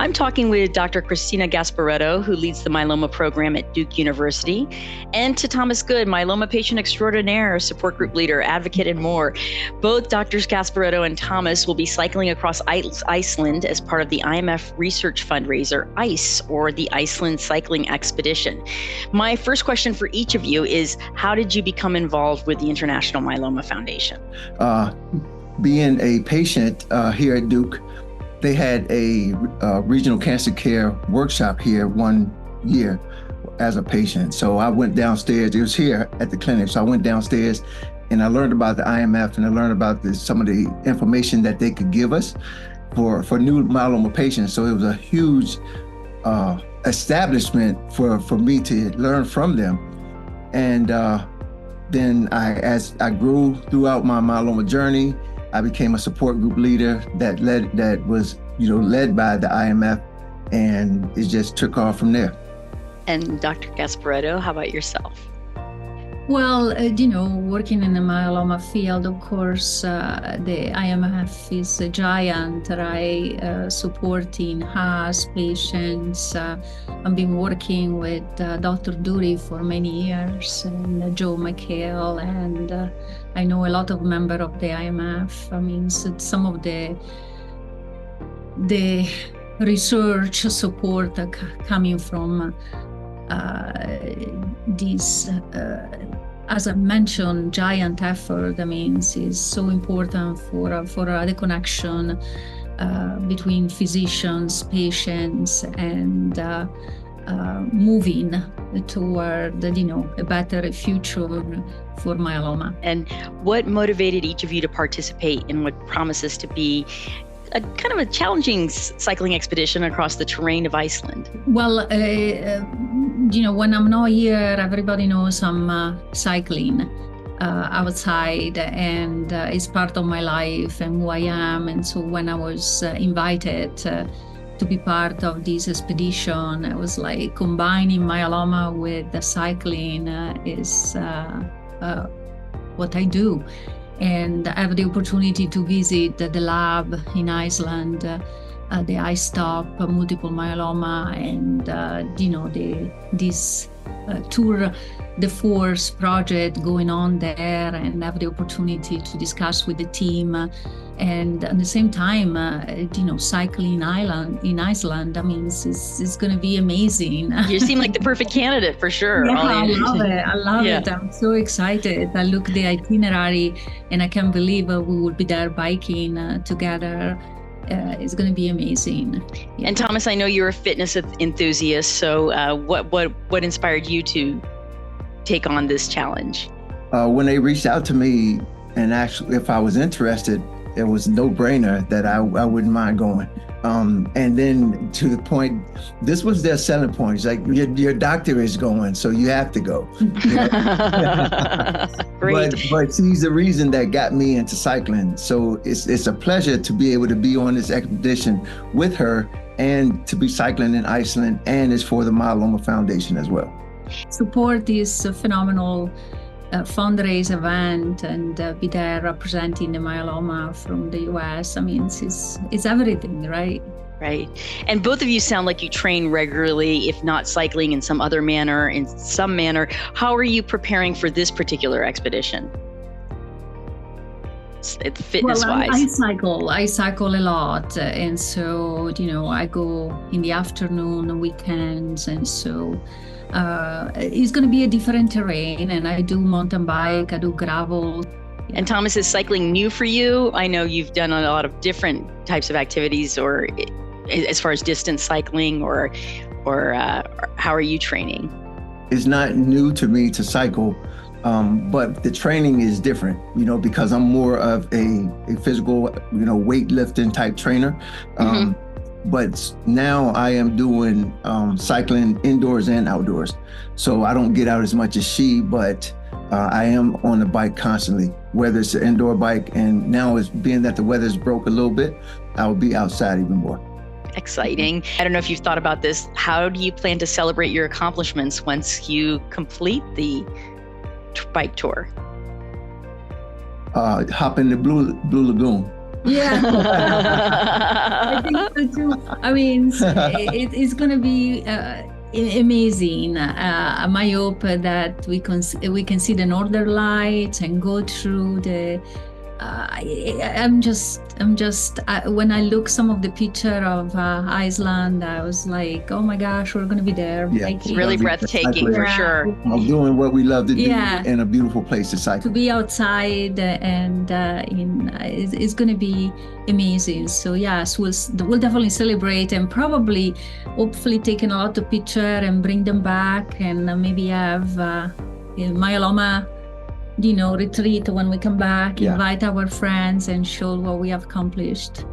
I'm talking with Dr. Cristina Gasparetto, who leads the myeloma program at Duke University, and to Thomas Goode, myeloma patient extraordinaire, support group leader, advocate, and more. Both Drs. Gasparetto and Thomas will be cycling across Iceland as part of the IMF research fundraiser, ICE, or the Iceland Cycling Expedition. My first question for each of you is, how did you become involved with the International Myeloma Foundation? Being a patient here at Duke, they had a regional cancer care workshop here one year as a patient. So I went downstairs, it was here at the clinic. So I went downstairs and I learned about the IMF and I learned about some of the information that they could give us for new myeloma patients. So it was a huge establishment for me to learn from them. And then as I grew throughout my myeloma journey, I became a support group leader that was led by the IMF, and it just took off from there. And Dr. Gasparetto, how about yourself? Well, working in the myeloma field, of course, the IMF is a giant, right? Supporting us, patients. I've been working with Dr. Goode for many years, and Joe McHale, and I know a lot of members of the IMF. I mean, some of the research support coming from these, as I mentioned, giant effort. I mean, is so important for the connection between physicians, patients, and moving toward a better future for myeloma. And what motivated each of you to participate in what promises to be a kind of a challenging cycling expedition across the terrain of Iceland? Well, when I'm not here, everybody knows I'm cycling outside, and it's part of my life and who I am. And so when I was invited to be part of this expedition, I was like, combining myeloma with the cycling is what I do. And I have the opportunity to visit the lab in Iceland, the iStop multiple myeloma, and this tour de force project going on there, and have the opportunity to discuss with the team. And at the same time, cycling in Iceland, I mean, it's going to be amazing. You seem like the perfect candidate for sure. Yeah, I love it. I love it. I'm so excited. I look at the itinerary and I can't believe we will be there biking together. It's going to be amazing. Yeah. And Thomas, I know you're a fitness enthusiast. So what inspired you to take on this challenge? When they reached out to me and asked if I was interested, it was no brainer that I wouldn't mind going. And then to the point, this was their selling point. It's like, your doctor is going, so you have to go. Great. But she's the reason that got me into cycling. So it's a pleasure to be able to be on this expedition with her and to be cycling in Iceland, and it's for the Myeloma Foundation as well. Support is phenomenal. Fundraise event and be there representing the myeloma from the US. I mean, it's everything, right? Right. And both of you sound like you train regularly, if not cycling in some other manner, How are you preparing for this particular expedition? Fitness-wise. Well, I cycle a lot. And so, I go in the afternoon, weekends. And so it's going to be a different terrain, and I do mountain bike, I do gravel. And Thomas, is cycling new for you? I know you've done a lot of different types of activities, or as far as distance cycling, or how are you training? It's not new to me to cycle, but the training is different, because I'm more of a physical, weightlifting type trainer. But now I am doing cycling indoors and outdoors. So I don't get out as much as she, but I am on the bike constantly, whether it's an indoor bike, and now it's being that the weather's broke a little bit, I will be outside even more. Exciting. I don't know if you've thought about this. How do you plan to celebrate your accomplishments once you complete the bike tour? Hop in the Blue Lagoon. Yeah, I think so too. I mean, it's going to be amazing. I hope that we can see the northern lights and go through the. I'm just. When I look some of the picture of Iceland, I was like, oh my gosh, we're going to be there. Yeah, it's really breathtaking for sure. Doing what we love to do in a beautiful place to cycle. To be outside and it's going to be amazing. So yes, we'll definitely celebrate and probably, hopefully, take a lot of picture and bring them back and maybe have myeloma. Retreat when we come back, invite our friends and show what we have accomplished.